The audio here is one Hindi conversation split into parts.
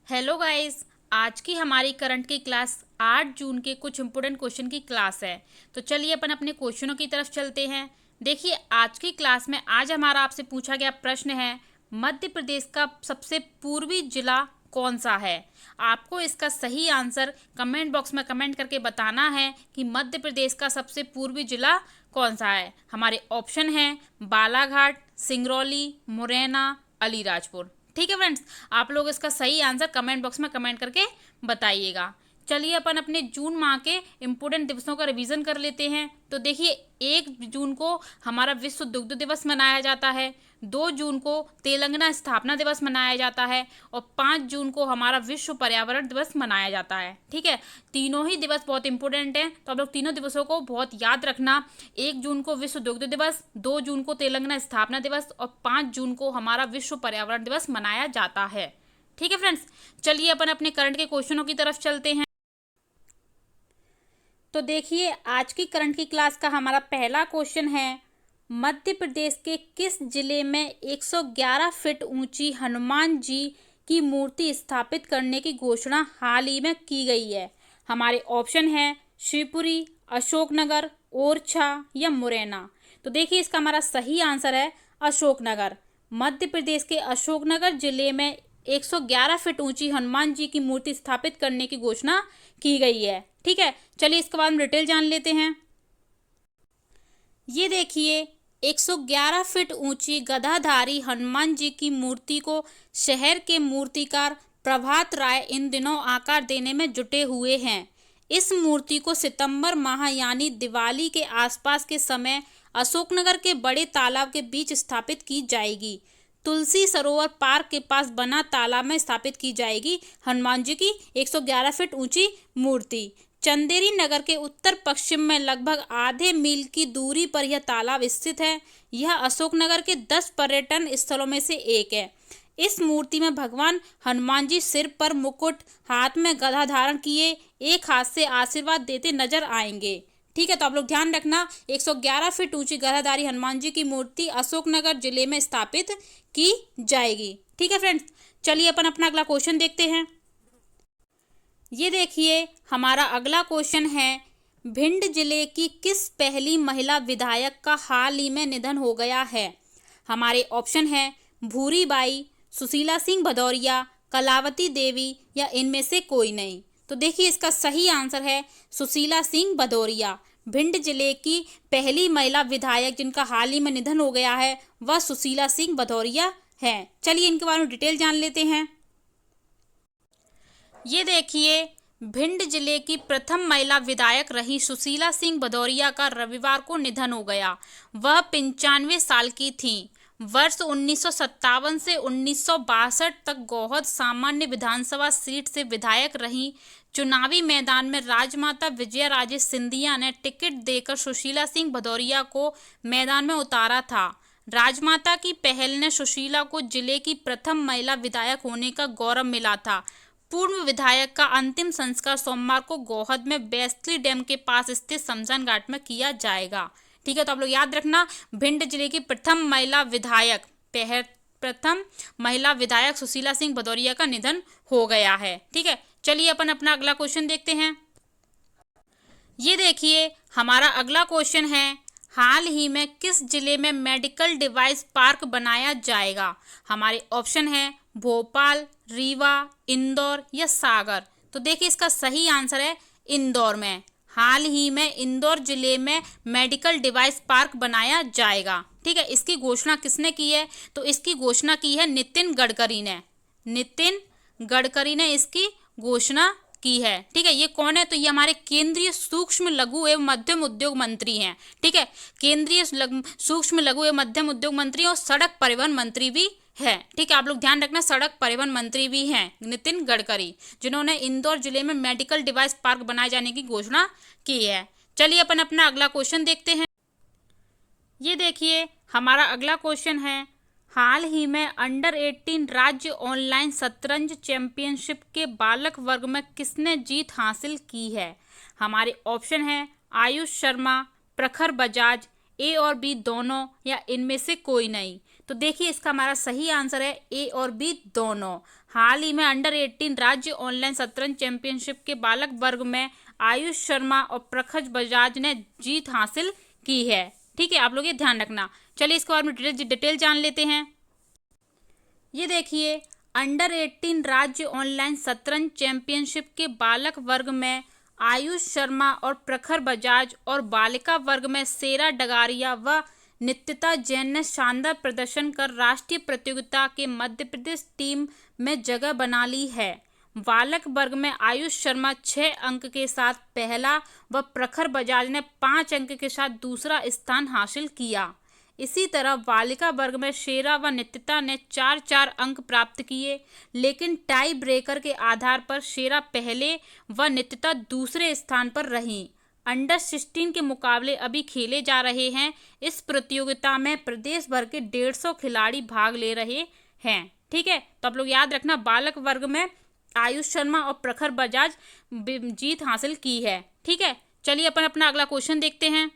Hello guys. आज की हमारी करंट की क्लास 8 जून के कुछ इंपॉर्टेंट क्वेश्चन की क्लास है। तो चलिए अपन अपने क्वेश्चनों की तरफ चलते हैं। देखिए, आज की क्लास में आज हमारा आपसे पूछा गया प्रश्न है, मध्य प्रदेश का सबसे पूर्वी जिला कौन सा है। आपको इसका सही आंसर कमेंट बॉक्स में कमेंट करके बताना है कि मध्य प्रदेश का सबसे पूर्वी जिला कौन सा है। हमारे ऑप्शन हैं बालाघाट, सिंगरौली, मुरैना, अलीराजपुर। ठीक है फ्रेंड्स, आप लोग इसका सही आंसर कमेंट बॉक्स में कमेंट करके बताइएगा। चलिए अपन अपने जून माह के इम्पोर्टेंट दिवसों का रिवीजन कर लेते हैं। तो देखिए, 1 जून को हमारा विश्व दुग्ध दिवस मनाया जाता है, 2 जून को तेलंगाना स्थापना दिवस मनाया जाता है और 5 जून को हमारा विश्व पर्यावरण दिवस मनाया जाता है। ठीक है, तीनों ही दिवस बहुत इंपॉर्टेंट हैं, तो आप लोग तीनों दिवसों को बहुत याद रखना। 1 जून को विश्व दुग्ध दिवस, 2 जून को तेलंगाना स्थापना दिवस और 5 जून को हमारा विश्व पर्यावरण दिवस मनाया जाता है। ठीक है फ्रेंड्स, चलिए अपन अपने करंट के क्वेश्चनों की तरफ चलते हैं। तो देखिए, आज की करंट की क्लास का हमारा पहला क्वेश्चन है, मध्य प्रदेश के किस जिले में 111 फीट ऊंची हनुमान जी की मूर्ति स्थापित करने की घोषणा हाल ही में की गई है। हमारे ऑप्शन है शिवपुरी, अशोकनगर, ओरछा या मुरैना। तो देखिए, इसका हमारा सही आंसर है अशोकनगर। मध्य प्रदेश के अशोकनगर जिले में 111 फीट ऊंची हनुमान जी की मूर्ति स्थापित करने की घोषणा की गई है। ठीक है, चलिए इसके बाद हम डिटेल जान लेते हैं। ये देखिए, 111 फीट ऊंची गदाधारी हनुमान जी की मूर्ति को शहर के मूर्तिकार प्रभात राय इन दिनों आकार देने में जुटे हुए हैं। इस मूर्ति को सितंबर माह यानी दिवाली के आसपास के समय अशोकनगर के बड़े तालाब के बीच स्थापित की जाएगी। तुलसी सरोवर पार्क के पास बना तालाब में स्थापित की जाएगी हनुमान जी की 111 फीट ऊंची मूर्ति। चंदेरी नगर के उत्तर पश्चिम में लगभग आधे मील की दूरी पर यह तालाब स्थित है। यह अशोकनगर के 10 पर्यटन स्थलों में से एक है। इस मूर्ति में भगवान हनुमान जी सिर पर मुकुट, हाथ में गदा धारण किए, एक हाथ से आशीर्वाद देते नजर आएंगे। ठीक है, तो आप लोग ध्यान रखना, 111 फीट ऊंची गदाधारी हनुमान जी की मूर्ति अशोकनगर जिले में स्थापित की जाएगी। ठीक है फ्रेंड्स, चलिए अपन अपना अगला क्वेश्चन देखते हैं। ये देखिए, हमारा अगला क्वेश्चन है, भिंड जिले की किस पहली महिला विधायक का हाल ही में निधन हो गया है। हमारे ऑप्शन है भूरी बाई, सुशीला सिंह भदौरिया, कलावती देवी या इनमें से कोई नहीं। तो देखिए, इसका सही आंसर है सुशीला सिंह भदौरिया। भिंड जिले की पहली महिला विधायक जिनका हाल ही में निधन हो गया है वह सुशीला सिंह भदौरिया है। चलिए इनके बारे में डिटेल जान लेते हैं। ये देखिए, भिंड जिले की प्रथम महिला विधायक रही सुशीला सिंह भदौरिया का रविवार को निधन हो गया। वह 95 साल की थीं। वर्ष 1957 से 1962 तक गौहद सामान्य विधानसभा सीट से विधायक रहीं। चुनावी मैदान में राजमाता विजया राजे सिंधिया ने टिकट देकर सुशीला सिंह भदौरिया को मैदान में उतारा था। राजमाता की पहल ने सुशीला को जिले की प्रथम महिला विधायक होने का गौरव मिला था। पूर्व विधायक का अंतिम संस्कार सोमवार को गौहद में बेस्ली डैम के पास स्थित शमशान घाट में किया जाएगा। ठीक है, तो आप लोग याद रखना, भिंड जिले की प्रथम महिला विधायक सुशीला सिंह भदौरिया का निधन हो गया है। ठीक है, चलिए अपन अपना अगला क्वेश्चन देखते हैं। ये देखिए, हमारा अगला क्वेश्चन है, हाल ही में किस जिले में मेडिकल डिवाइस पार्क बनाया जाएगा। हमारे ऑप्शन है भोपाल, रीवा, इंदौर या सागर। तो देखिए, इसका सही आंसर है इंदौर में। हाल ही में इंदौर जिले में मेडिकल डिवाइस पार्क बनाया जाएगा। ठीक है, इसकी घोषणा किसने की है? तो इसकी घोषणा की है नितिन गडकरी ने। नितिन गडकरी ने इसकी घोषणा की है। ठीक है, ये कौन है? तो ये हमारे केंद्रीय सूक्ष्म लघु एवं मध्यम उद्योग मंत्री हैं। ठीक है, केंद्रीय सूक्ष्म लघु एवं मध्यम उद्योग मंत्री और सड़क परिवहन मंत्री भी है। ठीक है, आप लोग ध्यान रखना, सड़क परिवहन मंत्री भी हैं नितिन गडकरी, जिन्होंने इंदौर जिले में मेडिकल डिवाइस पार्क बनाए जाने की घोषणा की है। चलिए अपन अपना अगला क्वेश्चन देखते हैं। ये देखिए, हमारा अगला क्वेश्चन है, हाल ही में अंडर 18 राज्य ऑनलाइन शतरंज चैंपियनशिप के बालक वर्ग में किसने जीत हासिल की है। हमारे ऑप्शन है आयुष शर्मा, प्रखर बजाज, ए और बी दोनों या इनमें से कोई नहीं। तो देखिए इसका हमारा सही आंसर है ए और बी दोनों। हाल ही में अंडर 18 राज्य ऑनलाइन शतरंज चैंपियनशिप के बालक वर्ग में आयुष शर्मा और प्रखर बजाज ने जीत हासिल की है। ठीक है, आप लोग ये ध्यान रखना। चलिए इसके बारे में डिटेल जान लेते हैं। ये देखिए अंडर 18 राज्य ऑनलाइन शतरंज चैंपियनशिप के बालक वर्ग में आयुष शर्मा और प्रखर बजाज और बालिका वर्ग में शेरा डगारिया व नित्या जैन ने शानदार प्रदर्शन कर राष्ट्रीय प्रतियोगिता के मध्य प्रदेश टीम में जगह बना ली है। बालक वर्ग में आयुष शर्मा 6 अंक के साथ पहला व प्रखर बजाज ने 5 अंक के साथ दूसरा स्थान हासिल किया। इसी तरह बालिका वर्ग में शेरा व नित्या ने 4-4 अंक प्राप्त किए, लेकिन टाई ब्रेकर के आधार पर शेरा पहले व नित्या दूसरे स्थान पर रहीं। अंडर 16 के मुकाबले अभी खेले जा रहे हैं। इस प्रतियोगिता में प्रदेश भर के 150 खिलाड़ी भाग ले रहे हैं। ठीक है, तो आप लोग याद रखना बालक वर्ग में आयुष शर्मा और प्रखर बजाज जीत हासिल की है। ठीक है, चलिए अपन अपना अगला क्वेश्चन देखते हैं।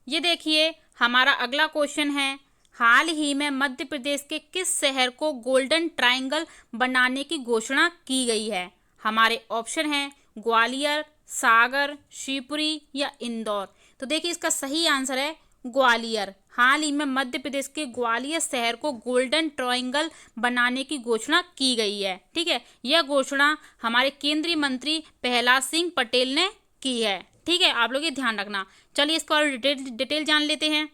ये देखिए हमारा अगला क्वेश्चन है, हाल ही में मध्य प्रदेश के किस शहर को गोल्डन ट्रायंगल बनाने की घोषणा की गई है? हमारे ऑप्शन हैं ग्वालियर, सागर, शिवपुरी या इंदौर। तो देखिए इसका सही आंसर है ग्वालियर। हाल ही में मध्य प्रदेश के ग्वालियर शहर को गोल्डन ट्रायंगल बनाने की घोषणा की गई है। ठीक है, यह घोषणा हमारे केंद्रीय मंत्री प्रहलाद सिंह पटेल ने की है। ठीक है, आप लोग ये ध्यान रखना। चलिए इसको और डिटेल जान लेते हैं।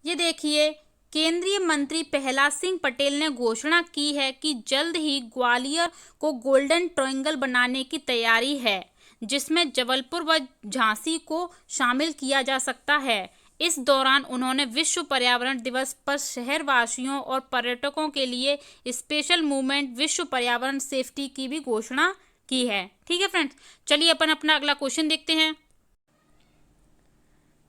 ये देखिए केंद्रीय मंत्री प्रहलाद सिंह पटेल ने घोषणा की है कि जल्द ही ग्वालियर को गोल्डन ट्रायंगल बनाने की तैयारी है, जिसमें जबलपुर व झांसी को शामिल किया जा सकता है। इस दौरान उन्होंने विश्व पर्यावरण दिवस पर शहरवासियों और पर्यटकों के लिए स्पेशल मूवमेंट विश्व पर्यावरण सेफ्टी की भी घोषणा की है। ठीक है फ्रेंड्स, चलिए अपन अपना अगला क्वेश्चन देखते हैं।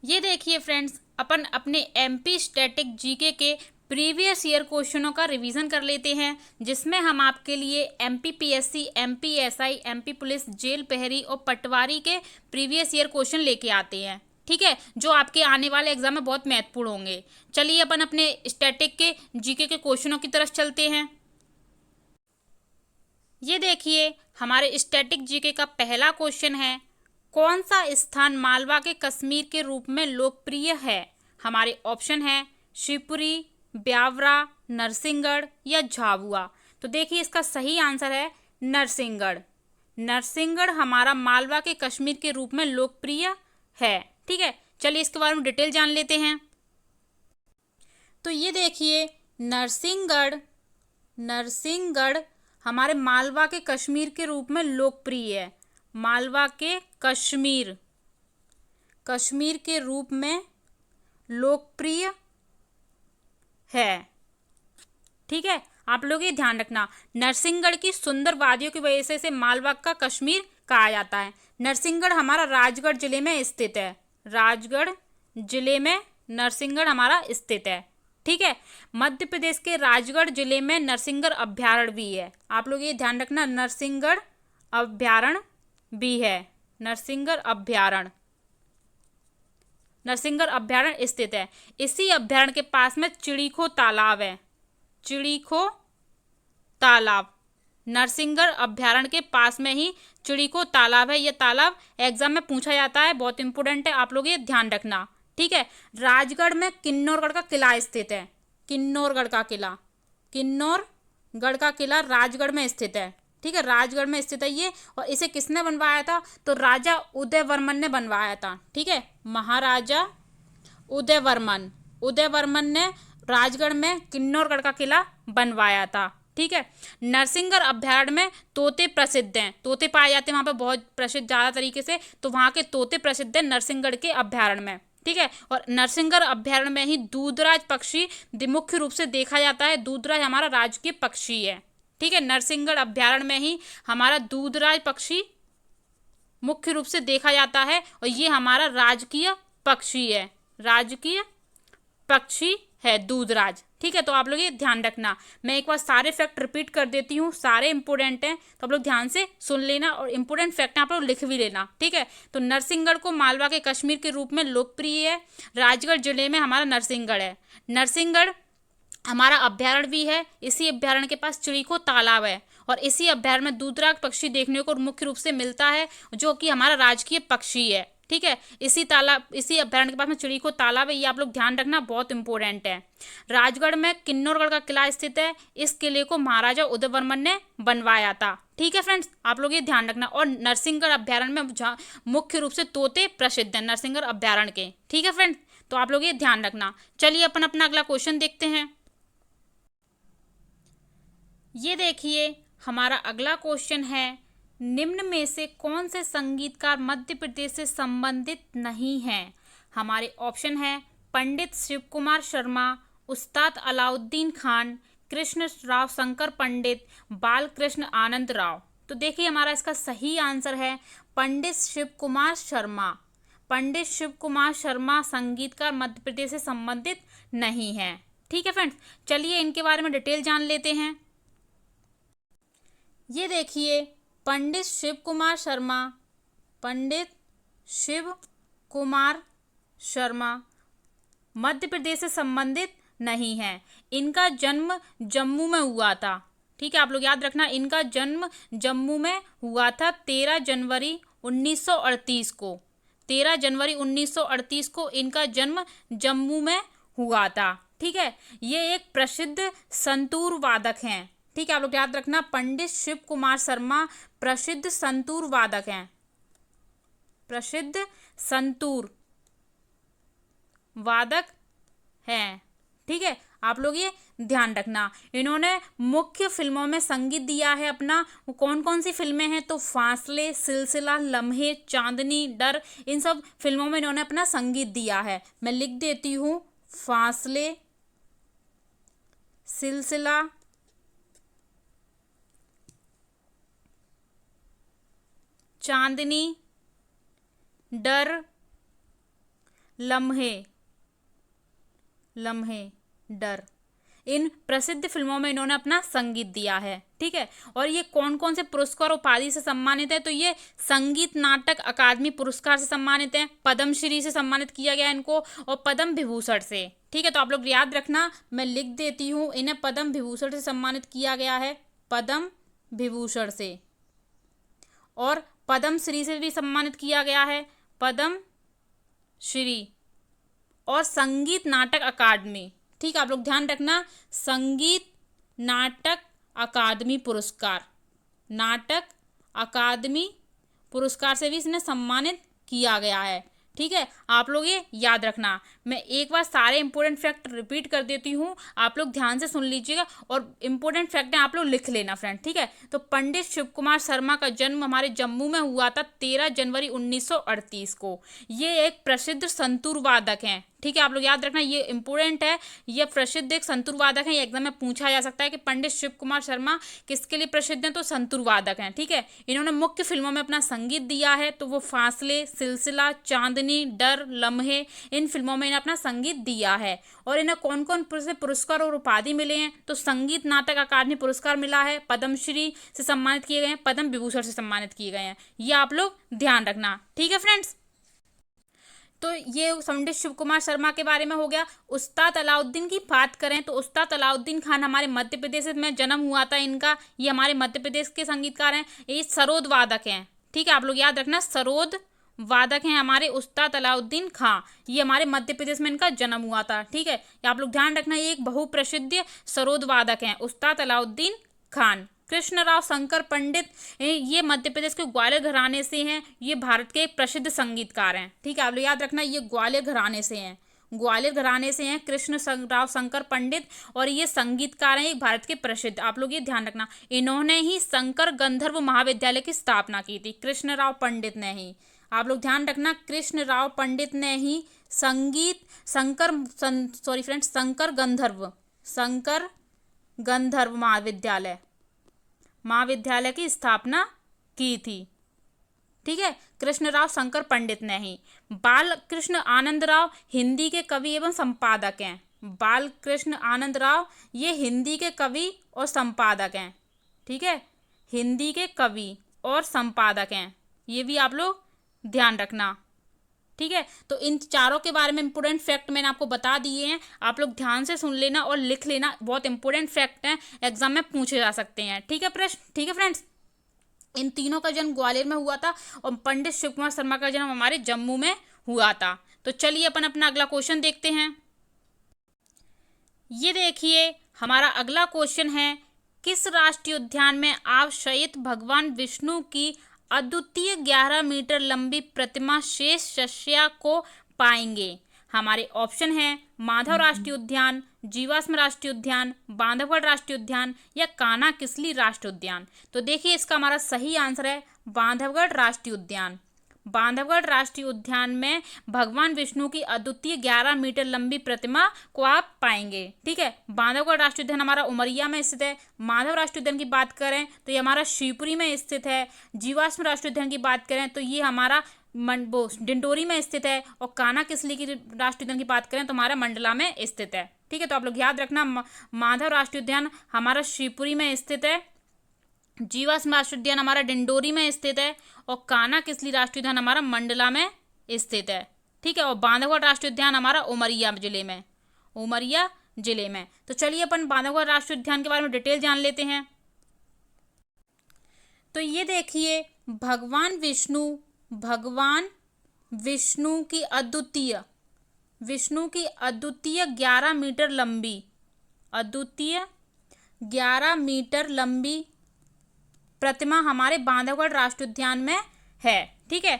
ये देखिए फ्रेंड्स अपन अपने एमपी स्टैटिक जीके के प्रीवियस ईयर क्वेश्चनों का रिवीजन कर लेते हैं, जिसमें हम आपके लिए MP PSC, MP SI, MP police, jail प्रहरी और पटवारी के प्रीवियस ईयर क्वेश्चन लेके आते हैं। ठीक है, जो आपके आने वाले एग्जाम में बहुत महत्वपूर्ण होंगे। चलिए अपन अपने स्टैटिक के जीके के क्वेश्चनों की तरफ चलते हैं। ये देखिए हमारे स्टैटिक जीके का पहला क्वेश्चन है, कौन सा स्थान मालवा के कश्मीर के रूप में लोकप्रिय है? हमारे ऑप्शन है शिवपुरी, ब्यावरा, नरसिंहगढ़ या झाबुआ। तो देखिए इसका सही आंसर है नरसिंहगढ़। नरसिंहगढ़ हमारा मालवा के कश्मीर के रूप में लोकप्रिय है। ठीक है, चलिए इसके बारे में डिटेल जान लेते हैं। तो ये देखिए नरसिंहगढ़ हमारे मालवा के कश्मीर के रूप में लोकप्रिय है। मालवा के कश्मीर के रूप में लोकप्रिय है। ठीक है, आप लोग ये ध्यान रखना। नरसिंहगढ़ की सुंदर वादियों की वजह से मालवा का कश्मीर कहा जाता है। नरसिंहगढ़ हमारा राजगढ़ जिले में स्थित है। राजगढ़ जिले में नरसिंहगढ़ हमारा स्थित है। ठीक है, मध्य प्रदेश के राजगढ़ जिले में नरसिंहगढ़ अभ्यारण्य भी है। आप लोग ये ध्यान रखना, नरसिंहगढ़ अभ्यारण्य भी है। नरसिंहगढ़ अभ्यारण्य स्थित है। इसी अभ्यारण्य के पास में चिड़ीखो तालाब है। चिड़ीखो तालाब नरसिंहगढ़ अभ्यारण्य के पास में ही चिड़ीखो तालाब है। यह तालाब एग्जाम में पूछा जाता है, बहुत इंपॉर्टेंट है, आप लोग ये ध्यान रखना। ठीक है, राजगढ़ में किन्नौरगढ़ का किला स्थित है। किन्नौरगढ़ का किला राजगढ़ में स्थित है। ठीक है, राजगढ़ में स्थित है ये। और इसे किसने बनवाया था? तो राजा उदयवर्मन ने बनवाया था। ठीक है, महाराजा उदयवर्मन ने राजगढ़ में किन्नौरगढ़ का किला बनवाया था। ठीक है, नरसिंहगढ़ अभ्यारण्य में तोते प्रसिद्ध हैं। तोते पाए जाते हैं वहाँ पे बहुत प्रसिद्ध, ज़्यादा तरीके से। तो वहाँ के तोते प्रसिद्ध हैं नरसिंहगढ़ के अभ्यारण्य में। ठीक है, और नरसिंहगढ़ अभ्यारण्य में ही दूधराज पक्षी मुख्य रूप से देखा जाता है। दूधराज हमारा राजकीय पक्षी है। ठीक है, नरसिंहगढ़ अभ्यारण्य में ही हमारा दूधराज पक्षी मुख्य रूप से देखा जाता है और ये हमारा राजकीय पक्षी है। राजकीय पक्षी है दूधराज। ठीक है, तो आप लोग ये ध्यान रखना। मैं एक बार सारे फैक्ट रिपीट कर देती हूँ, सारे इंपॉर्टेंट हैं, तो आप लोग ध्यान से सुन लेना और इंपॉर्टेंट फैक्ट आप लोग लिख भी लेना। ठीक है, तो नरसिंहगढ़ को मालवा के कश्मीर के रूप में लोकप्रिय है। राजगढ़ जिले में हमारा नरसिंहगढ़ है। नरसिंहगढ़ हमारा अभ्यारण्य भी है। इसी अभ्यारण्य के पास चिड़ीको तालाब है और इसी अभ्यारण्य में दूधराग पक्षी देखने को मुख्य रूप से मिलता है, जो कि हमारा राजकीय पक्षी है। ठीक है, इसी अभ्यारण्य के पास में चिड़ीको तालाब है, ये आप लोग ध्यान रखना, बहुत इंपॉर्टेंट है। राजगढ़ में किन्नौरगढ़ का किला स्थित है। इस किले को महाराजा उदयवर्मन ने बनवाया था। ठीक है फ्रेंड्स, आप लोग ये ध्यान रखना। और नरसिंहगढ़ अभ्यारण्य में मुख्य रूप से तोते प्रसिद्ध हैं नरसिंहगढ़ अभ्यारण्य के। ठीक है फ्रेंड्स, तो आप लोग ये ध्यान रखना। चलिए अपन अपना अगला क्वेश्चन देखते हैं। ये देखिए हमारा अगला क्वेश्चन है, निम्न में से कौन से संगीतकार मध्य प्रदेश से संबंधित नहीं हैं? हमारे ऑप्शन है पंडित शिव कुमार शर्मा, उस्ताद अलाउद्दीन खान, कृष्ण राव शंकर पंडित, बालकृष्ण आनंद राव। तो देखिए हमारा इसका सही आंसर है पंडित शिव कुमार शर्मा। पंडित शिव कुमार शर्मा संगीतकार मध्य प्रदेश से संबंधित नहीं है। ठीक है फ्रेंड्स, चलिए इनके बारे में डिटेल जान लेते हैं। ये देखिए पंडित शिव कुमार शर्मा, पंडित शिव कुमार शर्मा मध्य प्रदेश से संबंधित नहीं है। इनका जन्म जम्मू में हुआ था। ठीक है, आप लोग याद रखना, इनका जन्म जम्मू में हुआ था 13 जनवरी 1938 को। 13 जनवरी 1938 को इनका जन्म जम्मू में हुआ था। ठीक है, ये एक प्रसिद्ध संतूर वादक हैं। ठीक है, आप लोग याद रखना, पंडित शिव कुमार शर्मा प्रसिद्ध संतूर वादक हैं, प्रसिद्ध संतूर वादक हैं। ठीक है, आप लोग ये ध्यान रखना। इन्होंने मुख्य फिल्मों में संगीत दिया है अपना। वो कौन कौन सी फिल्में हैं? तो फासले, सिलसिला, लम्हे, चांदनी, डर, इन सब फिल्मों में इन्होंने अपना संगीत दिया है। मैं लिख देती हूँ, फासले, सिलसिला, चांदनी, डर, लम्हे, डर, इन प्रसिद्ध फिल्मों में इन्होंने अपना संगीत दिया है। ठीक है, और ये कौन कौन से पुरस्कार उपाधि से सम्मानित है? तो ये संगीत नाटक अकादमी पुरस्कार से सम्मानित है, पद्मश्री से सम्मानित किया गया इनको, और पद्म विभूषण से। ठीक है, तो आप लोग याद रखना, मैं लिख देती हूँ, इन्हें पद्म विभूषण से सम्मानित किया गया है, पद्म विभूषण से, और पद्मश्री से भी सम्मानित किया गया है, पद्मश्री, और संगीत नाटक अकादमी। ठीक है, आप लोग ध्यान रखना, संगीत नाटक अकादमी पुरस्कार, नाटक अकादमी पुरस्कार से भी इसने सम्मानित किया गया है। ठीक है, आप लोग ये याद रखना। मैं एक बार सारे इंपॉर्टेंट फैक्ट रिपीट कर देती हूँ, आप लोग ध्यान से सुन लीजिएगा और इंपॉर्टेंट फैक्ट आप लोग लिख लेना फ्रेंड। ठीक है, तो पंडित शिव कुमार शर्मा का जन्म हमारे जम्मू में हुआ था 13 जनवरी 1938 को। ये एक प्रसिद्ध संतूर वादक हैं। ठीक है, आप लोग याद रखना, ये इंपॉर्टेंट है, ये प्रसिद्ध एक संतूर वादक है। ये एग्जाम में पूछा जा सकता है कि पंडित शिव कुमार शर्मा किसके लिए प्रसिद्ध हैं? तो संतूर वादक हैं। ठीक है, इन्होंने मुख्य फिल्मों में अपना संगीत दिया है, तो वो फासले, सिलसिला, चांदनी, डर, लम्हे, इन फिल्मों में इन्हें अपना संगीत दिया है। और इन्हें कौन कौन से पुरस्कार और उपाधि मिले हैं? तो संगीत नाटक अकादमी पुरस्कार मिला है, पद्मश्री से सम्मानित किए गए हैं, पद्म विभूषण से सम्मानित किए गए हैं। ये आप लोग ध्यान रखना। ठीक है फ्रेंड्स, तो ये पंडित शिव कुमार शर्मा के बारे में हो गया। उस्ताद अलाउद्दीन की बात करें तो उस्ताद अलाउद्दीन खान हमारे मध्य प्रदेश में जन्म हुआ था इनका। ये हमारे मध्य प्रदेश के संगीतकार हैं, ये सरोद वादक हैं। ठीक है, आप लोग याद रखना, सरोद वादक हैं हमारे उस्ताद अलाउद्दीन खां। ये हमारे मध्य प्रदेश में इनका जन्म हुआ था। ठीक है, आप लोग ध्यान रखना, ये एक बहुप्रसिद्ध सरोद वादक हैं, उस्ताद अलाउद्दीन खान। कृष्ण राव शंकर पंडित, ये मध्य प्रदेश के ग्वालियर घराने से हैं। ये भारत के एक प्रसिद्ध संगीतकार हैं। ठीक है, आप लोग याद रखना, ये ग्वालियर घराने से हैं, ग्वालियर घराने से हैं कृष्ण राव शंकर पंडित, और ये संगीतकार हैं, एक भारत के प्रसिद्ध। आप लोग ये ध्यान रखना, इन्होंने ही शंकर गंधर्व महाविद्यालय की स्थापना की थी, कृष्ण राव पंडित ने ही। आप लोग ध्यान रखना, कृष्ण राव पंडित ने ही शंकर गंधर्व महाविद्यालय की स्थापना की थी। ठीक है, कृष्ण राव शंकर पंडित ने ही। बालकृष्ण आनंद राव हिंदी के कवि एवं संपादक हैं। बालकृष्ण आनंद राव ये हिंदी के कवि और संपादक हैं। ठीक है, हिंदी के कवि और संपादक हैं, ये भी आप लोग ध्यान रखना। ठीक है, तो इन चारों के बारे में इंपोर्टेंट फैक्ट मैंने आपको बता दिए हैं, आप लोग ध्यान से सुन लेना और लिख लेना, बहुत इंपोर्टेंट फैक्ट हैं, एग्जाम में पूछे जा सकते हैं। ठीक है प्रश्न, ठीक है फ्रेंड्स। इन तीनों का जन्म ग्वालियर में हुआ था और पंडित शिव कुमार शर्मा का जन्म हमारे जम्मू में हुआ था। तो चलिए अपन अपना अगला क्वेश्चन देखते हैं। ये देखिए हमारा अगला क्वेश्चन है, किस राष्ट्रीय उद्यान में आप शयित भगवान विष्णु की अद्वितीय 11 मीटर लंबी प्रतिमा शेष शस्या को पाएंगे? हमारे ऑप्शन हैं माधव राष्ट्रीय उद्यान, जीवाश्म राष्ट्रीय उद्यान, बांधवगढ़ राष्ट्रीय उद्यान या कान्हा किसली राष्ट्रीय उद्यान। तो देखिए इसका हमारा सही आंसर है बांधवगढ़ राष्ट्रीय उद्यान। बांधवगढ़ राष्ट्रीय उद्यान में भगवान विष्णु की अद्वितीय 11 मीटर लंबी प्रतिमा को आप पाएंगे। ठीक है, बांधवगढ़ राष्ट्रीय उद्यान हमारा उमरिया में स्थित है। माधव राष्ट्रीय उद्यान की बात करें तो ये हमारा शिवपुरी में स्थित है। जीवाश्म राष्ट्रीय उद्यान की बात करें तो ये हमारा डिंडोरी में स्थित है। और कान्हा किसली की राष्ट्रीय उद्यान की बात करें तो हमारा मंडला में स्थित है। ठीक है, तो आप लोग याद रखना, माधव राष्ट्रीय उद्यान हमारा शिवपुरी में स्थित है, जीवाश्म राष्ट्रीय उद्यान हमारा डिंडोरी में स्थित है और कान्हा किसली राष्ट्रीय उद्यान हमारा मंडला में स्थित है। ठीक है, और बांधवगढ़ राष्ट्रीय उद्यान हमारा उमरिया जिले में, उमरिया जिले में। तो चलिए अपन बांधवगढ़ राष्ट्रीय उद्यान के बारे में डिटेल जान लेते हैं। तो ये देखिए भगवान विष्णु की अद्वितीय 11 मीटर लंबी, अद्वितीय 11 मीटर लंबी प्रतिमा हमारे बांधवगढ़ राष्ट्रीय उद्यान में है। ठीक है,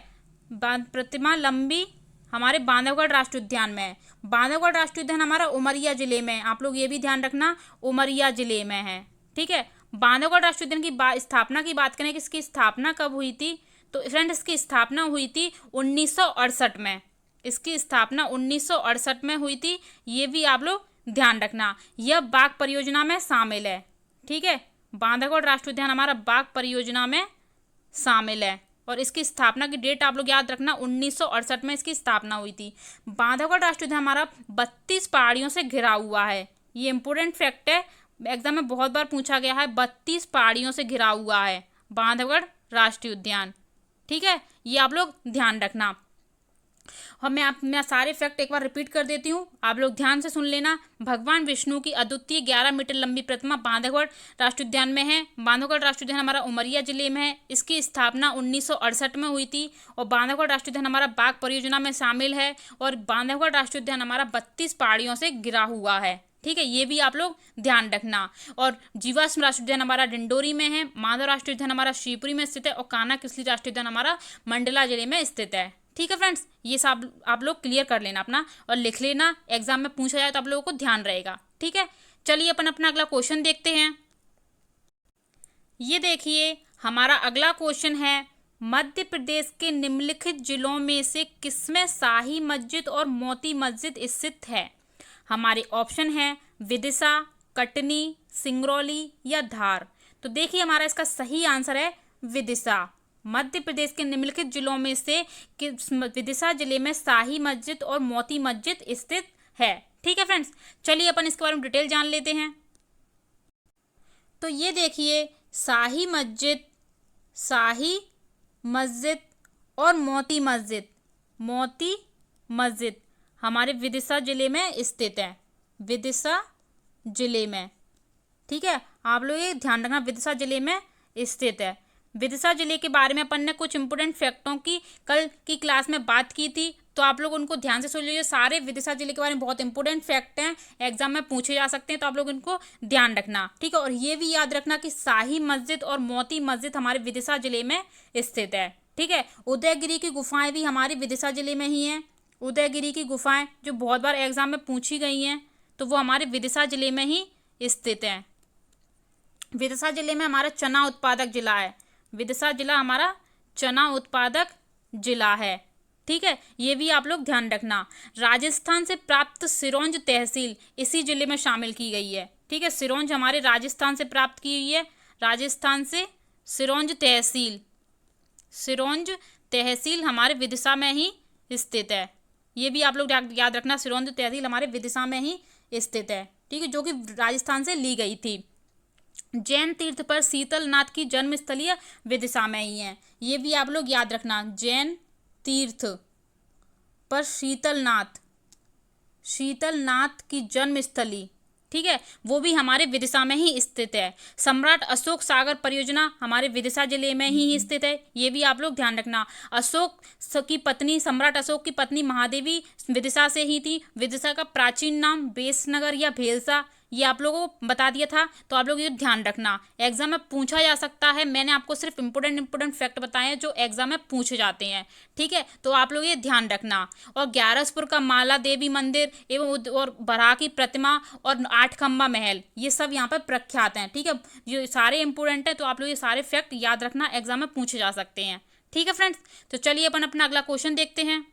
प्रतिमा लंबी हमारे बांधवगढ़ राष्ट्रीय उद्यान में है। बांधवगढ़ राष्ट्रीय उद्यान हमारा उमरिया जिले में, आप लोग ये भी ध्यान रखना, उमरिया जिले में है। ठीक है, बांधवगढ़ राष्ट्रीय उद्यान की स्थापना की बात करें कि इसकी स्थापना कब हुई थी, तो फ्रेंड इसकी स्थापना हुई थी 1968 में। इसकी स्थापना 1968 में हुई थी, ये भी आप लोग ध्यान रखना। यह बाघ परियोजना में शामिल है। ठीक है, बांधवगढ़ राष्ट्रीय उद्यान हमारा बाघ परियोजना में शामिल है और इसकी स्थापना की डेट आप लोग याद रखना, 1968 में इसकी स्थापना हुई थी। बांधवगढ़ राष्ट्रीय उद्यान हमारा 32 पहाड़ियों से घिरा हुआ है। ये इंपोर्टेंट फैक्ट है, एग्जाम में बहुत बार पूछा गया है, 32 पहाड़ियों से घिरा हुआ है बांधवगढ़ राष्ट्रीय उद्यान। ठीक है, ये आप लोग ध्यान रखना। और मैं सारे फैक्ट एक बार रिपीट कर देती हूँ, आप लोग ध्यान से सुन लेना। भगवान विष्णु की अद्वितीय 11 मीटर लंबी प्रतिमा बांधवगढ़ राष्ट्रीय उद्यान में है। बांधवगढ़ राष्ट्रीय उद्यान हमारा उमरिया जिले में है। इसकी स्थापना 1968 में हुई थी और बांधवगढ़ राष्ट्रीय उद्यान हमारा बाघ परियोजना में शामिल है और बांधवगढ़ राष्ट्रीय उद्यान हमारा 32 पहाड़ियों से घिरा हुआ है। ठीक है, ये भी आप लोग ध्यान रखना। और जीवाश्म राष्ट्रीय उद्यान हमारा डिंडोरी में है, माधव राष्ट्रीय उद्यान हमारा शिवपुरी में स्थित है और कान्हा किसली राष्ट्रीय उद्यान हमारा मंडला जिले में स्थित है। ठीक है फ्रेंड्स, ये सब आप लोग क्लियर कर लेना अपना और लिख लेना, एग्जाम में पूछा जाए तो आप लोगों को ध्यान रहेगा। ठीक है, चलिए अपन अपना अगला क्वेश्चन देखते हैं। ये देखिए हमारा अगला क्वेश्चन है, मध्य प्रदेश के निम्नलिखित जिलों में से किसमें शाही मस्जिद और मोती मस्जिद स्थित है? हमारे ऑप्शन है विदिशा, कटनी, सिंगरौली या धार। तो देखिए हमारा इसका सही आंसर है विदिशा। मध्य प्रदेश के निम्नलिखित जिलों में से विदिशा जिले में शाही मस्जिद और मोती मस्जिद स्थित है। ठीक है फ्रेंड्स, चलिए अपन इसके बारे में डिटेल जान लेते हैं। तो ये देखिए शाही मस्जिद और मोती मस्जिद हमारे विदिशा जिले में स्थित है, विदिशा जिले में। ठीक है, आप लोग ये ध्यान रखना, विदिशा जिले में स्थित है। विदिशा जिले के बारे में अपन ने कुछ इंपोर्टेंट फैक्टों की कल की क्लास में बात की थी, तो आप लोग उनको ध्यान से सुन लीजिए। सारे विदिशा जिले के बारे में बहुत इंपोर्टेंट फैक्ट हैं, एग्जाम में पूछे जा सकते हैं, तो आप लोग इनको ध्यान रखना। ठीक है, और ये भी याद रखना कि शाही मस्जिद और मोती मस्जिद हमारे विदिशा जिले में स्थित है। ठीक है, उदयगिरी की गुफाएं भी हमारी विदिशा जिले में ही हैं। उदयगिरी की गुफाएं जो बहुत बार एग्जाम में पूछी गई हैं, तो वो हमारे विदिशा जिले में ही स्थित हैं। विदिशा जिले में हमारा चना उत्पादक जिला है, विदिशा जिला हमारा चना उत्पादक जिला है। ठीक है, ये भी आप लोग ध्यान रखना। राजस्थान से प्राप्त सिरोंज तहसील इसी जिले में शामिल की गई है। ठीक है, सिरोंज हमारे राजस्थान से प्राप्त की हुई है, राजस्थान से सिरोंज तहसील हमारे विदिशा में ही स्थित है। ये भी आप लोग याद रखना, सिरोंज तहसील हमारे विदिशा में ही स्थित है, ठीक है, जो कि राजस्थान से ली गई थी। जैन तीर्थ पर शीतलनाथ की जन्मस्थली विदिशा में ही है, ये भी आप लोग याद रखना। जैन तीर्थ पर शीतलनाथ की जन्मस्थली, ठीक है, वो भी हमारे विदिशा में ही स्थित है। सम्राट अशोक सागर परियोजना हमारे विदिशा जिले में ही स्थित है, ये भी आप लोग ध्यान रखना। सम्राट अशोक की पत्नी महादेवी विदिशा से ही थी। विदिशा का प्राचीन नाम बेसनगर या भेलसा, ये आप लोगों को बता दिया था, तो आप लोग ये ध्यान रखना, एग्जाम में पूछा जा सकता है। मैंने आपको सिर्फ इंपोर्टेंट फैक्ट बताए हैं जो एग्जाम में पूछे जाते हैं, ठीक है, तो आप लोग ये ध्यान रखना। और ग्यारसपुर का माला देवी मंदिर और बराह की प्रतिमा और आठ खंबा महल, ये सब यहाँ पर प्रख्यात हैं, ठीक है, ये सारे इंपोर्टेंट है, तो आप लोग ये सारे फैक्ट याद रखना, एग्जाम में पूछे जा सकते हैं, ठीक है फ्रेंड्स। तो चलिए अपन अपना अगला क्वेश्चन देखते हैं।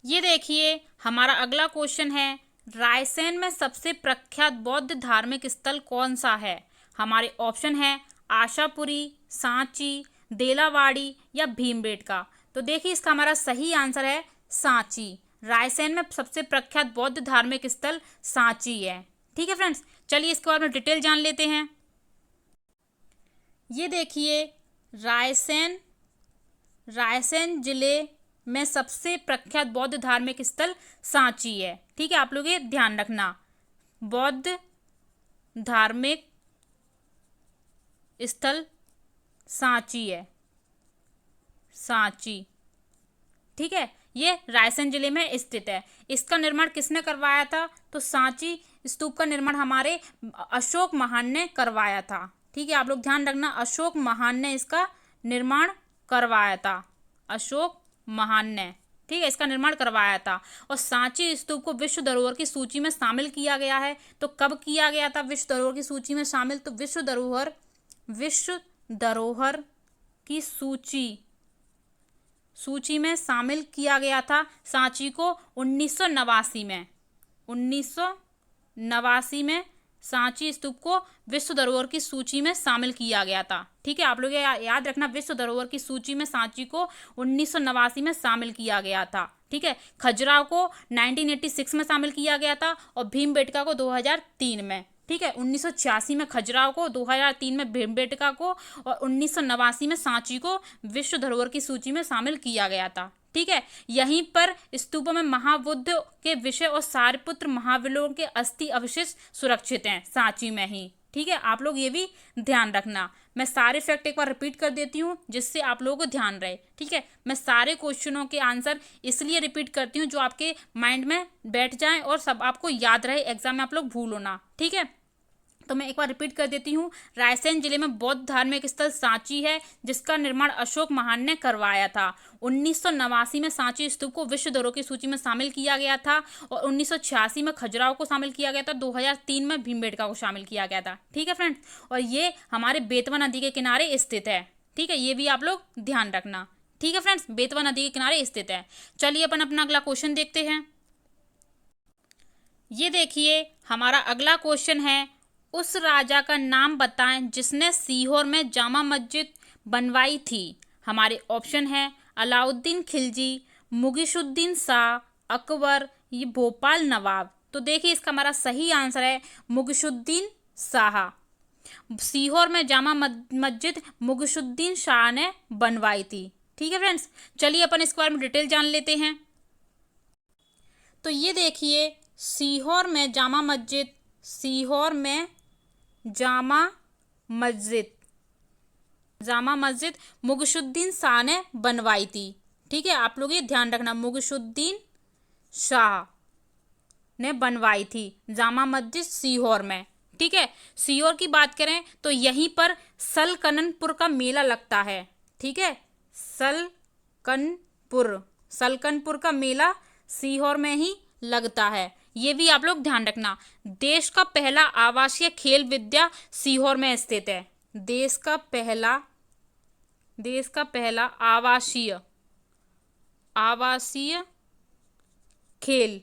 ये देखिए हमारा अगला क्वेश्चन है, रायसेन में सबसे प्रख्यात बौद्ध धार्मिक स्थल कौन सा है? हमारे ऑप्शन है आशापुरी, सांची, देलावाड़ी या भीमबेटका। तो देखिए इसका हमारा सही आंसर है सांची। रायसेन में सबसे प्रख्यात बौद्ध धार्मिक स्थल सांची है, ठीक है फ्रेंड्स। चलिए इसके बारे में डिटेल जान लेते हैं। ये देखिए रायसेन जिले में सबसे प्रख्यात बौद्ध धार्मिक स्थल सांची है, ठीक है, आप लोग ये ध्यान रखना, बौद्ध धार्मिक स्थल सांची है, सांची, ठीक है, ये रायसेन जिले में स्थित है। इसका निर्माण किसने करवाया था? तो सांची स्तूप का निर्माण हमारे अशोक महान ने करवाया था, ठीक है, आप लोग ध्यान रखना, अशोक महान ने इसका निर्माण करवाया था, अशोक महान ने, ठीक है, इसका निर्माण करवाया था। और सांची स्तूप को विश्व धरोहर की सूची में शामिल किया गया है। तो कब किया गया था विश्व धरोहर की सूची में शामिल? तो विश्व धरोहर की सूची में शामिल किया गया था सांची को 1989 में। 1989 में सांची स्तूप को विश्व धरोहर की सूची में शामिल किया गया था, ठीक है, आप लोग याद रखना, विश्व धरोहर की सूची में सांची को 1989 में शामिल किया गया था, ठीक है। खजुराहो को 1986 में शामिल किया गया था और भीमबेटका को 2003 में, ठीक है, 1986 में खजुराहो को, 2003 में भीमबेटका को और 1989 में सांची को विश्व धरोहर की सूची में शामिल किया गया था, ठीक है। यहीं पर स्तूपों में महाबुद्ध के विषय और सारिपुत्र महावीरों के अस्थि अवशेष सुरक्षित हैं सांची में ही, ठीक है, आप लोग ये भी ध्यान रखना। मैं सारे फैक्ट एक बार रिपीट कर देती हूँ जिससे आप लोगों को ध्यान रहे, ठीक है। मैं सारे क्वेश्चनों के आंसर इसलिए रिपीट करती हूँ जो आपके माइंड में बैठ जाएं और सब आपको याद रहे, एग्जाम में आप लोग भूलो ना, ठीक है। तो मैं एक बार रिपीट कर देती हूँ, रायसेन जिले में बौद्ध धार्मिक स्थल सांची है जिसका निर्माण अशोक महान ने करवाया था। 1989 में सांची स्तूप को विश्व धरोहर की सूची में शामिल किया गया था और 1986 में खजुराहो को शामिल किया गया था, 2003 में भीमबेटका को शामिल किया गया था, ठीक है फ्रेंड्स। और ये हमारे बेतवा नदी के किनारे स्थित है, ठीक है, ये भी आप लोग ध्यान रखना, ठीक है फ्रेंड्स, बेतवा नदी के किनारे स्थित है। चलिए अपन अपना अगला क्वेश्चन देखते हैं। ये देखिए हमारा अगला क्वेश्चन है, उस राजा का नाम बताएं जिसने सीहोर में जामा मस्जिद बनवाई थी। हमारे ऑप्शन है अलाउद्दीन खिलजी, मुगीसुद्दीन शाह, अकबर, ये भोपाल नवाब। तो देखिए इसका हमारा सही आंसर है मुगीसुद्दीन शाह। सीहोर में जामा मस्जिद मुगीसुद्दीन शाह ने बनवाई थी, ठीक है फ्रेंड्स। चलिए अपन इसके बारे में डिटेल जान लेते हैं। तो ये देखिए सीहोर में जामा मस्जिद मुगीसुद्दीन शाह ने बनवाई थी, ठीक है, आप लोग ये ध्यान रखना, मुगीसुद्दीन शाह ने बनवाई थी जामा मस्जिद सीहोर में, ठीक है। सीहोर की बात करें तो यहीं पर सलकननपुर का मेला लगता है, ठीक है, सलकनपुर का मेला सीहोर में ही लगता है, ये भी आप लोग ध्यान रखना। देश का पहला आवासीय खेल विद्या सीहोर में स्थित है। देश का पहला आवासीय खेल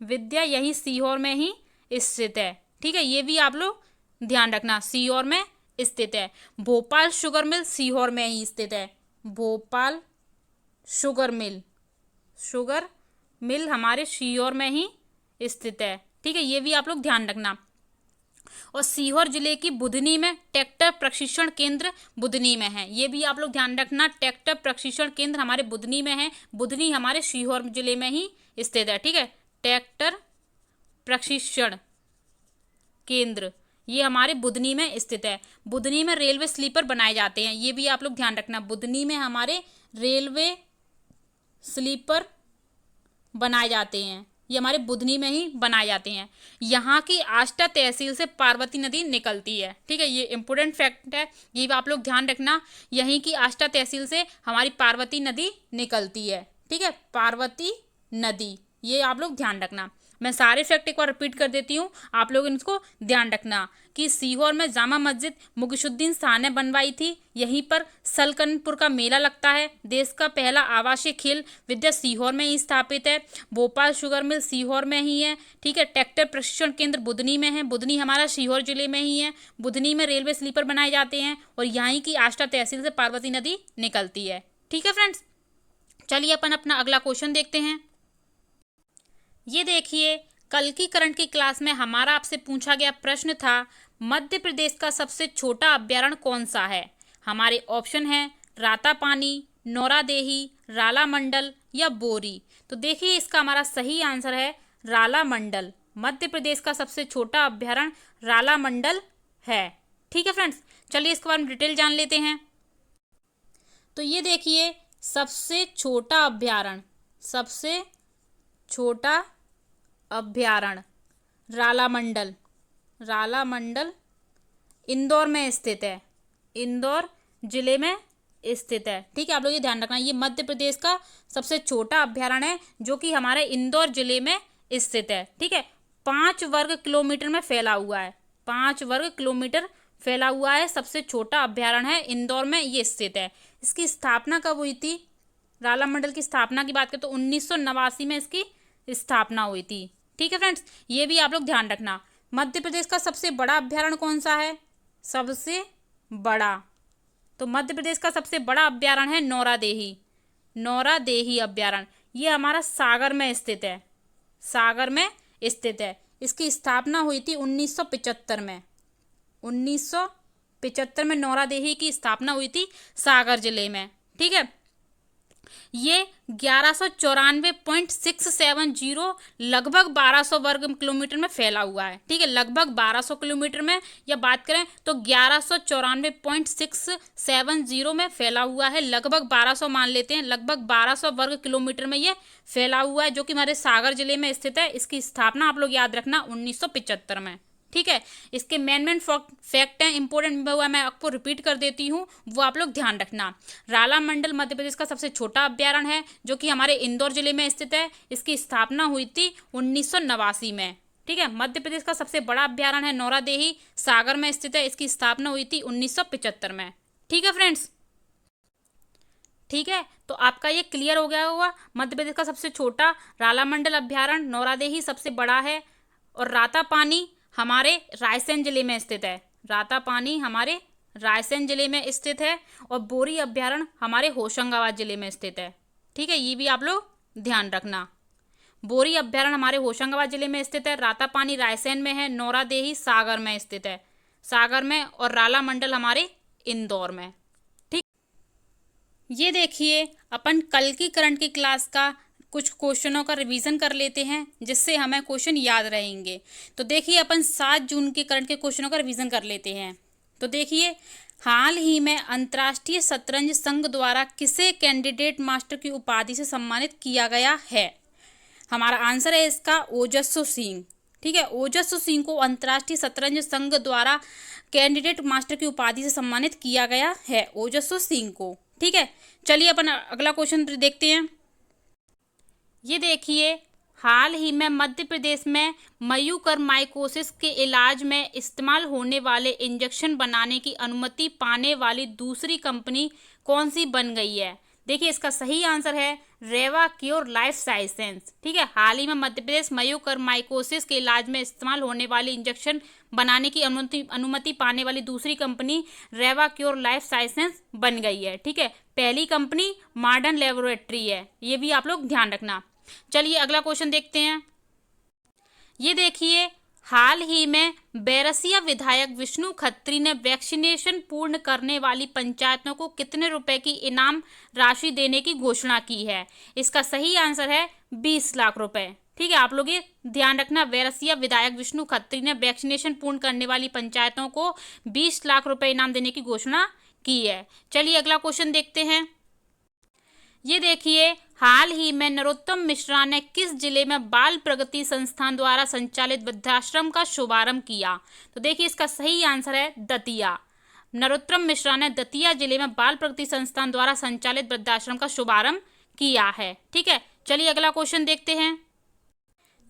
विद्या यही सीहोर में ही स्थित है, ठीक है, ये भी आप लोग ध्यान रखना, सीहोर में स्थित है। भोपाल शुगर मिल सीहोर में ही स्थित है। भोपाल शुगर मिल हमारे सीहोर में ही स्थित है। ठीक है, ये भी आप लोग ध्यान रखना। और सीहोर जिले की बुधनी में ट्रैक्टर प्रशिक्षण केंद्र बुधनी में है, ये भी आप लोग ध्यान रखना। ट्रैक्टर प्रशिक्षण केंद्र हमारे बुधनी में है, बुधनी हमारे सीहोर जिले में ही स्थित है। ठीक है, ट्रैक्टर प्रशिक्षण केंद्र ये हमारे बुधनी में स्थित है। बुधनी में रेलवे स्लीपर बनाए जाते हैं, ये भी आप लोग ध्यान रखना। बुधनी में हमारे रेलवे स्लीपर बनाए जाते हैं, ये हमारे बुधनी में ही बनाए जाते हैं। यहाँ की आष्टा तहसील से पार्वती नदी निकलती है। ठीक है, ये इंपोर्टेंट फैक्ट है, ये भी आप लोग ध्यान रखना। यहीं की आष्टा तहसील से हमारी पार्वती नदी निकलती है। ठीक है, पार्वती नदी, ये आप लोग ध्यान रखना। मैं सारे फैक्ट एक बार रिपीट कर देती हूँ, आप लोग इनको ध्यान रखना कि सीहोर में जामा मस्जिद मुगीसुद्दीन शाह ने बनवाई थी। यहीं पर सलकनपुर का मेला लगता है। देश का पहला आवासीय खेल विद्या सीहोर में ही स्थापित है। भोपाल शुगर मिल सीहोर में ही है। ठीक है, ट्रैक्टर प्रशिक्षण केंद्र बुधनी में है, बुधनी हमारा सीहोर जिले में ही है। बुधनी में रेलवे स्लीपर बनाए जाते हैं और यहाँ की आष्टा तहसील से पार्वती नदी निकलती है। ठीक है फ्रेंड्स, चलिए अपन अपना अगला क्वेश्चन देखते हैं। ये देखिए, कल की करंट की क्लास में हमारा आपसे पूछा गया प्रश्न था, मध्य प्रदेश का सबसे छोटा अभ्यारण्य कौन सा है। हमारे ऑप्शन हैं रातापानी, नौरादेही, रालामंडल या बोरी। तो देखिए, इसका हमारा सही आंसर है रालामंडल। मध्य प्रदेश का सबसे छोटा अभ्यारण्य रालामंडल है। ठीक है फ्रेंड्स, चलिए इसके बारे में डिटेल जान लेते हैं। तो ये देखिए, सबसे छोटा अभ्यारण्य, सबसे छोटा अभ्यारण्य रालामंडल, रालामंडल इंदौर में स्थित है, इंदौर जिले में स्थित है। ठीक है, आप लोग ये ध्यान रखना, ये मध्य प्रदेश का सबसे छोटा अभ्यारण्य है जो कि हमारे इंदौर जिले में स्थित है। ठीक है, 5 वर्ग किलोमीटर में फैला हुआ है, 5 वर्ग किलोमीटर फैला हुआ है। सबसे छोटा अभ्यारण्य है, इंदौर में ये स्थित है। इसकी स्थापना कब हुई थी? रालामंडल की स्थापना की बात करें तो 1989 में इसकी स्थापना हुई थी। ठीक है फ्रेंड्स, ये भी आप लोग ध्यान रखना। मध्य प्रदेश का सबसे बड़ा अभ्यारण्य कौन सा है? सबसे बड़ा, तो मध्य प्रदेश का सबसे बड़ा अभ्यारण्य है नौरादेही, नौरादेही अभ्यारण्य। ये हमारा सागर में स्थित है, सागर में स्थित है। इसकी स्थापना हुई थी 1975 में, 1975 में नौरादेही की स्थापना हुई थी सागर जिले में। ठीक है, ये 1194.670 लगभग 1200 वर्ग किलोमीटर में फैला हुआ है। ठीक है, लगभग 1200 किलोमीटर में या बात करें तो 1194.670 में फैला हुआ है। लगभग 1200 मान लेते हैं, लगभग 1200 वर्ग किलोमीटर में ये फैला हुआ है, जो कि हमारे सागर जिले में स्थित है। इसकी स्थापना आप लोग याद रखना 1975 में। ठीक है, इसके मेन फैक्ट हैं, इंपॉर्टेंट हुआ, मैं आपको रिपीट कर देती हूँ, वो आप लोग ध्यान रखना। रालामंडल मध्य प्रदेश का सबसे छोटा अभ्यारण्य है जो कि हमारे इंदौर जिले में स्थित है। इसकी स्थापना हुई थी 1989 में। ठीक है, मध्य प्रदेश का सबसे बड़ा अभ्यारण्य है नौरादेही, सागर में स्थित है। इसकी स्थापना हुई थी 1975 में। ठीक है फ्रेंड्स, ठीक है, तो आपका ये क्लियर हो गया होगा। मध्य प्रदेश का सबसे छोटा रालामंडल अभ्यारण्य, नौरादेही सबसे बड़ा है, और रातापानी हमारे रायसेन जिले में स्थित है, रातापानी हमारे रायसेन जिले में स्थित है, और बोरी अभ्यारण्य हमारे होशंगाबाद जिले में स्थित है। ठीक है, ये भी आप लोग ध्यान रखना। बोरी अभ्यारण्य हमारे होशंगाबाद जिले में स्थित है, रातापानी रायसेन में है, नौरादेही सागर में स्थित है, सागर में, और रालामंडल हमारे इंदौर में। ठीक, ये देखिए, अपन कल की करंट की क्लास का कुछ क्वेश्चनों का रिवीजन कर लेते हैं जिससे हमें क्वेश्चन याद रहेंगे। तो देखिए, अपन 7 जून के करंट के क्वेश्चनों का रिवीजन कर लेते हैं। तो देखिए, हाल ही में अंतर्राष्ट्रीय शतरंज संघ द्वारा किसे कैंडिडेट मास्टर की उपाधि से सम्मानित किया गया है? हमारा आंसर है इसका ओजस्वी सिंह। ठीक है, ओजस्वी सिंह को अंतर्राष्ट्रीय शतरंज संघ द्वारा कैंडिडेट मास्टर की उपाधि से सम्मानित किया गया है, ओजस्वी सिंह को। ठीक है, चलिए अपन अगला क्वेश्चन देखते हैं। ये देखिए, हाल ही में मध्य प्रदेश में म्यूकरमाइकोसिस के इलाज में इस्तेमाल होने वाले इंजेक्शन बनाने की अनुमति पाने वाली दूसरी कंपनी कौन सी बन गई है? देखिए, इसका सही आंसर है रेवाक्योर लाइफ साइंसेज। ठीक है, हाल ही में मध्य प्रदेश म्यूकरमाइकोसिस के इलाज में इस्तेमाल होने वाली इंजेक्शन बनाने की अनुमति पाने वाली दूसरी कंपनी रेवाक्योर लाइफ साइंसेज बन गई है। ठीक है, पहली कंपनी मॉडर्न लेबोरेटरी है, ये भी आप लोग ध्यान रखना। चलिए अगला क्वेश्चन देखते हैं। ये देखिए, हाल ही में बैरसिया विधायक विष्णु खत्री ने वैक्सीनेशन पूर्ण करने वाली पंचायतों को कितने रुपए की इनाम राशि देने की घोषणा की है। इसका सही आंसर है 20 लाख रुपए। ठीक है, आप लोग ये ध्यान रखना, बैरसिया विधायक विष्णु खत्री ने वैक्सीनेशन पूर्ण करने वाली पंचायतों को 20 लाख रुपए इनाम देने की घोषणा की है। चलिए अगला क्वेश्चन देखते हैं। ये देखिए, हाल ही में नरोत्तम मिश्रा ने किस जिले में बाल प्रगति संस्थान द्वारा संचालित वृद्धाश्रम का शुभारंभ किया। तो देखिए इसका सही आंसर है दतिया। नरोत्तम मिश्रा ने दतिया जिले में बाल प्रगति संस्थान द्वारा संचालित वृद्धाश्रम का शुभारंभ किया है। ठीक है, चलिए अगला क्वेश्चन देखते हैं।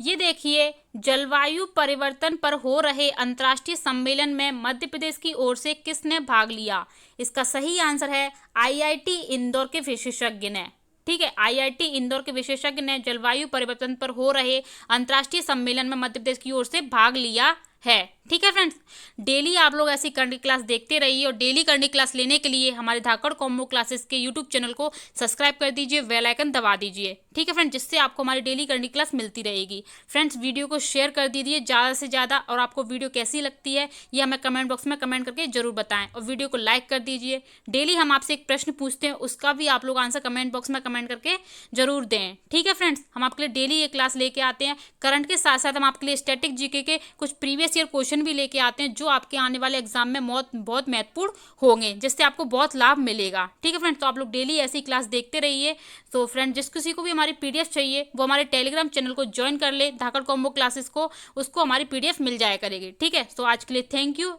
ये देखिए, जलवायु परिवर्तन पर हो रहे अंतर्राष्ट्रीय सम्मेलन में मध्य प्रदेश की ओर से किसने भाग लिया। इसका सही आंसर है आईआईटी इंदौर के विशेषज्ञ ने। ठीक है, आईआईटी इंदौर के विशेषज्ञ ने जलवायु परिवर्तन पर हो रहे अंतर्राष्ट्रीय सम्मेलन में मध्य प्रदेश की ओर से भाग लिया है। ठीक है फ्रेंड्स, डेली आप लोग ऐसी करंट क्लास देखते रहिए और डेली करंट क्लास लेने के लिए हमारे धाकड़ कॉम्बो क्लासेस के यूट्यूब चैनल को सब्सक्राइब कर दीजिए, बेल आइकन दबा दीजिए। ठीक है फ्रेंड्स, जिससे आपको हमारी डेली करंट क्लास मिलती रहेगी। फ्रेंड्स, वीडियो को शेयर कर दीजिए ज़्यादा से ज़्यादा, और आपको वीडियो कैसी लगती है ये हमें कमेंट बॉक्स में कमेंट करके जरूर बताएं, और वीडियो को लाइक कर दीजिए। डेली हम आपसे एक प्रश्न पूछते हैं, उसका भी आप लोग आंसर कमेंट बॉक्स में कमेंट करके जरूर दें। ठीक है फ्रेंड्स, हम आपके लिए डेली ये क्लास लेके आते हैं। करंट के साथ साथ हम आपके लिए स्टैटिक जीके के कुछ प्रीवियस ईयर क्वेश्चन भी लेके आते हैं, जो आपके आने वाले एग्जाम में बहुत महत्वपूर्ण होंगे, जिससे आपको बहुत लाभ मिलेगा। ठीक है फ्रेंड्स, तो आप लोग डेली ऐसी क्लास देखते रहिए। तो फ्रेंड, जिस किसी को भी हमारी पीडीएफ चाहिए वो हमारे टेलीग्राम चैनल को ज्वाइन कर ले, धाकड़ कॉम्बो क्लासेस को, उसको हमारी पीडीएफ मिल जाया करेगी। ठीक है, तो आज के लिए थैंक यू।